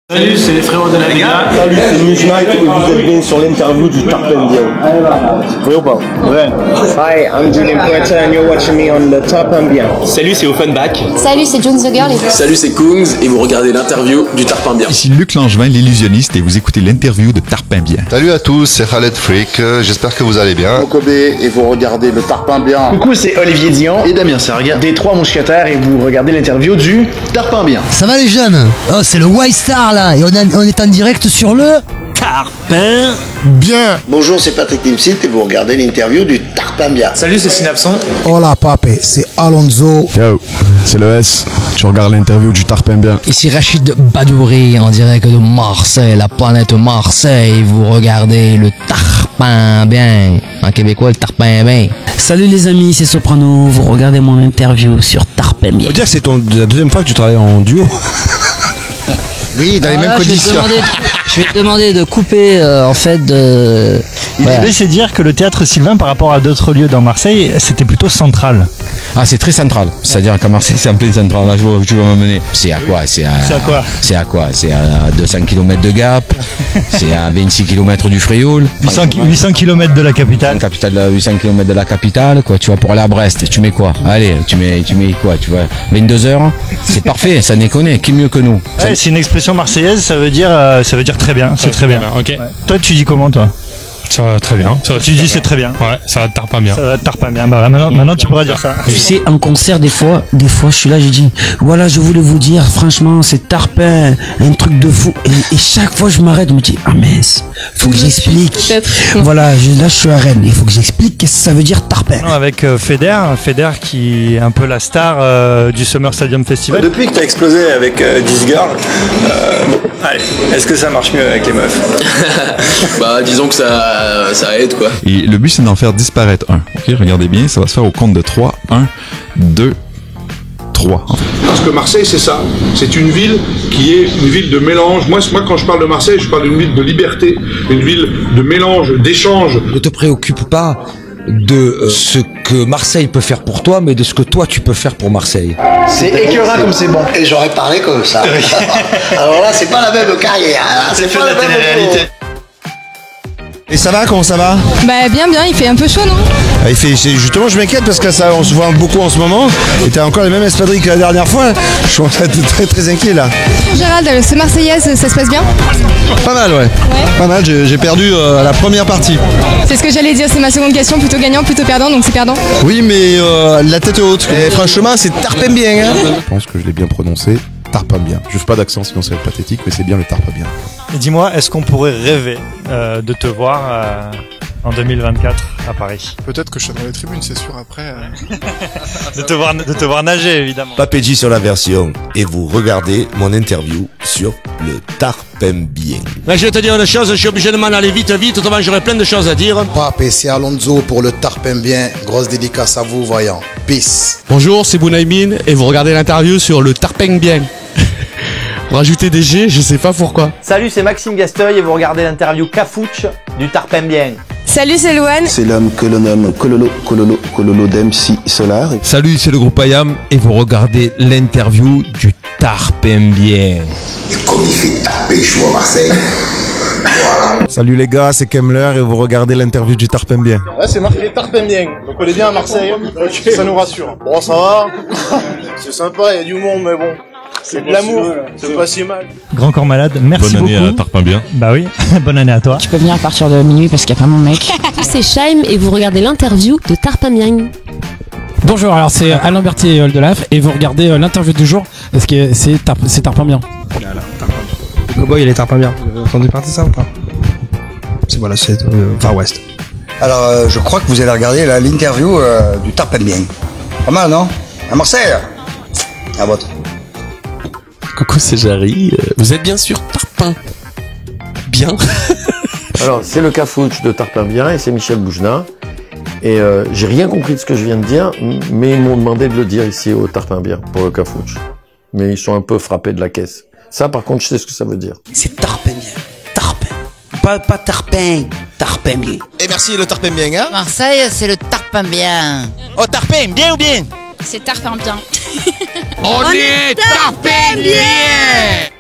Salut, c'est les frérots de la Liga. Salut, c'est Newsnight et vous êtes bien sur l'interview du Tarpin Bien. Vrai ou pas? Ouais. Hi, I'm Julien Poeta and you're watching me on the Tarpin Bien. Salut, c'est Offenbach. Salut, c'est Jones the Girl. Salut, c'est Kungs et vous regardez l'interview du Tarpin Bien. Ici Luc Langevin, l'illusionniste, et vous écoutez l'interview de Tarpin Bien. Salut à tous, c'est Khaled Freak, j'espère que vous allez bien. Mokobé et vous regardez le Tarpin Bien. Coucou, c'est Olivier Dion Et Damien Sargue. des Trois Mousquetaires et vous regardez l'interview du Tarpin Bien. Ça va les jeunes? Oh, c'est le Y-Star là, et on est en direct sur le Tarpin Bien. Bonjour, c'est Patrick Timsit et vous regardez l'interview du Tarpin Bien. Salut, c'est Synapson. Hola papé, c'est Alonso. Yo, c'est le S, tu regardes l'interview du Tarpin Bien. Ici Rachid Badouri en direct de Marseille, la planète Marseille. Vous regardez le Tarpin Bien. En québécois, le Tarpin Bien. Salut les amis, c'est Soprano. Vous regardez mon interview sur Tarpin Bien. On va dire que c'est la deuxième fois que tu travailles en duo. Oui, dans les mêmes conditions. Je vais te demander de couper en fait de... Il est laissé dire que le théâtre Sylvain, par rapport à d'autres lieux dans Marseille, c'était plutôt central. Ah, c'est très central. C'est-à-dire qu'à Marseille, c'est en plein central. Là, je vais m'emmener. C'est à quoi? C'est à quoi? C'est à 200 km de Gap. C'est à 26 km du Frioul. 800 km de la capitale. 800 km de la capitale, quoi. Tu vas pour aller à Brest. Tu mets quoi? Allez, tu mets quoi? Tu vois, 22 heures. C'est parfait. Ça déconne. Qui mieux que nous? Ouais, c'est une expression marseillaise. Ça veut dire très bien. C'est très bien. Ok. Ouais. Toi, tu dis comment, toi? Ça va très bien. Tu dis c'est très bien. Ouais, ça va Tarpin Bien. Ça va Tarpin Bien. Bah, maintenant, tu pourras dire ça. Tu sais, en concert, des fois, je suis là, j'ai dit, voilà, je voulais vous dire, franchement, c'est Tarpin, un truc de fou. Et chaque fois, je m'arrête, je me dis, ah mince, faut que j'explique. Voilà, là, je suis à Rennes, il faut que j'explique qu'est-ce que ça veut dire Tarpin. Avec Feder qui est un peu la star du Summer Stadium Festival. Depuis que tu as explosé avec This Girl, allez, est-ce que ça marche mieux avec les meufs? Bah, disons que ça aide quoi. Et le but, c'est d'en faire disparaître un. Ok, regardez bien, ça va se faire au compte de 3. 1, 2, 3. Parce que Marseille, c'est ça. C'est une ville qui est une ville de mélange. Moi, quand je parle de Marseille, je parle d'une ville de liberté, une ville de mélange, d'échange. Ne te préoccupe pas de ce que Marseille peut faire pour toi, mais de ce que toi tu peux faire pour Marseille. C'est écœurant comme c'est bon. Et j'aurais parlé comme ça. Alors là, c'est pas la même carrière. Hein. C'est fait de la télé-réalité. Et ça va, comment ça va? Bah bien, il fait un peu chaud, non? Justement, je m'inquiète parce que ça, on se voit beaucoup en ce moment. Et t'as encore les mêmes espadrilles que la dernière fois. Je suis en train d'être très très inquiet là. Gérald, ce Marseillaise, ça se passe bien? Pas mal, ouais. Pas mal, j'ai perdu à la première partie. C'est ce que j'allais dire, c'est ma seconde question, plutôt gagnant, plutôt perdant, donc c'est perdant. Oui, mais la tête haute. Et franchement, c'est Tarpin Bien. Hein. Je pense que je l'ai bien prononcé. Tarpin Bien. Je fais pas d'accent sinon c'est pathétique, mais c'est bien le Tarpin Bien. Et dis-moi, est-ce qu'on pourrait rêver de te voir en 2024 à Paris? Peut-être que je serai dans les tribunes, c'est sûr, après. de te voir nager, évidemment. Papéji sur la version. Et vous regardez mon interview sur le Tarpin Bien. Là, je vais te dire une chose, je suis obligé de m'en aller vite, autrement j'aurais plein de choses à dire. Papé, c'est Alonso pour le Tarpin Bien. Grosse dédicace à vous, voyant. Peace. Bonjour, c'est Bounaïmin et vous regardez l'interview sur le Tarpin Bien. Rajouter des G, je sais pas pourquoi. Salut, c'est Maxime Gasteuil et vous regardez l'interview Cafouche du Tarpin Bien. Salut, c'est Louane. C'est l'homme que l'on nomme Kololo d'MC Solar. Salut, c'est le groupe IAM et vous regardez l'interview du Tarpin Bien. Comme il fait taper chaud à Marseille. Voilà. Salut les gars, c'est Kemmler et vous regardez l'interview du Tarpin Bien. Ouais, c'est marqué Tarpin Bien. Donc on est bien à Marseille, ça nous rassure. Bon, ça va, c'est sympa, il y a du monde, mais bon. C'est de l'amour, c'est pas si mal. Grand Corps Malade, merci beaucoup. Bonne année à Tarpin Bien. Bah oui, bonne année à toi. Tu peux venir à partir de minuit parce qu'il y a pas mon mec. C'est Shaim et vous regardez l'interview de Tarpin Bien. Bonjour, alors c'est Alain Berthier de l'AF et vous regardez l'interview du jour parce que c'est Tarpin Bien. Le cowboy, il est Tarpin Bien. Vous avez entendu parler de ça ou pas? C'est voilà, c'est Far West. Alors, je crois que vous allez regarder l'interview du Tarpin Bien. Pas mal, non? À Marseille? À votre. Coucou, c'est Jarry. Vous êtes bien sûr Tarpin Bien. Alors, c'est le Cafouche de Tarpin Bien et c'est Michel Boujna. Et j'ai rien compris de ce que je viens de dire, mais ils m'ont demandé de le dire ici au Tarpin Bien pour le Cafouche. Mais ils sont un peu frappés de la caisse. Ça, par contre, je sais ce que ça veut dire. C'est Tarpin Bien. Tarpin. Pas Tarpin. Tarpin Bien. Et merci le Tarpin Bien, hein? Marseille, c'est le Tarpin Bien. Oh, Tarpin, bien ou bien? C'est Tarpin Bien. On est Tarpin Bien!